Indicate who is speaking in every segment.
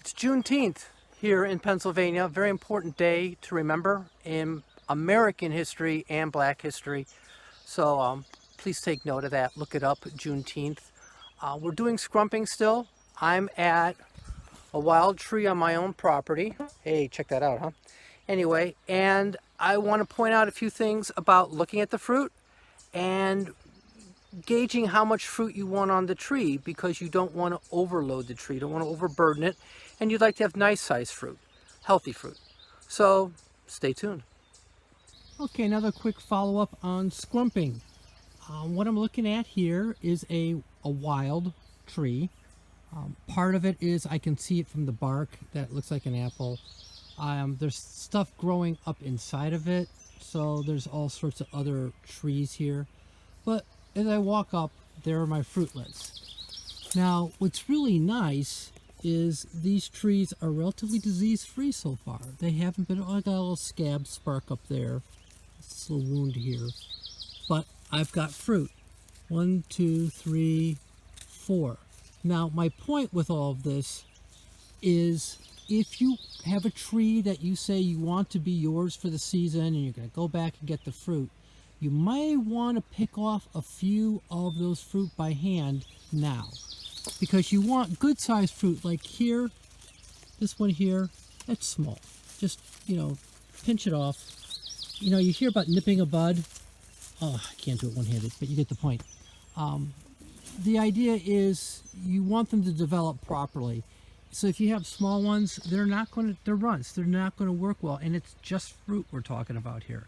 Speaker 1: It's Juneteenth here in Pennsylvania. Very important day to remember in American history and Black history. So please take note of that. Look it up, Juneteenth. We're doing scrumping still. I'm at a wild tree on my own property. Hey, check that out, huh? Anyway, and I want to point out a few things about looking at the fruit and gauging how much fruit you want on the tree, because you don't want to overload the tree, you don't want to overburden it, and you'd like to have nice sized fruit, healthy fruit. So stay tuned. Okay, another quick follow-up on scrumping. What I'm looking at here is a wild tree. Part of it is, I can see it from the bark, that looks like an apple. There's stuff growing up inside of it, so there's all sorts of other trees here. But as I walk up, there are my fruitlets. Now, what's really nice is these trees are relatively disease-free so far. They haven't been, I got a little scab spark up there, this little wound here, but I've got fruit. 1, 2, 3, 4. Now, my point with all of this is, if you have a tree that you say you want to be yours for the season and you're going to go back and get the fruit, you might want to pick off a few of those fruit by hand now, because you want good sized fruit. Like here, this one here, that's small. Just, pinch it off. You hear about nipping a bud. Oh, I can't do it one-handed, but you get the point. The idea is you want them to develop properly. So if you have small ones, they're runts. They're not going to work well, and it's just fruit we're talking about here.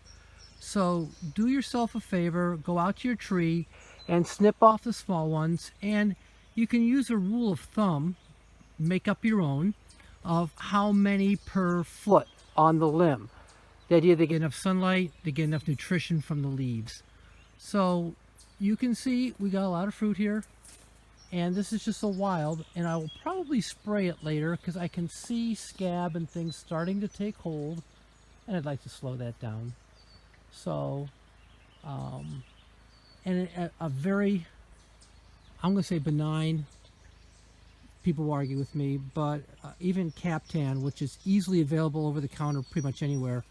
Speaker 1: So do yourself a favor, go out to your tree and snip off the small ones, and you can use a rule of thumb, make up your own, of how many per foot on the limb. The idea they get enough sunlight, they get enough nutrition from the leaves. So you can see we got a lot of fruit here, and this is just a wild, and I will probably spray it later because I can see scab and things starting to take hold, and I'd like to slow that down. So, and a very, I'm going to say benign, people will argue with me, but even Captan, which is easily available over the counter pretty much anywhere,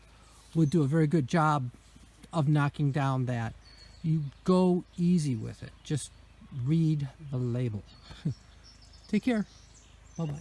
Speaker 1: would do a very good job of knocking down that. You go easy with it. Just read the label. Take care. Bye-bye.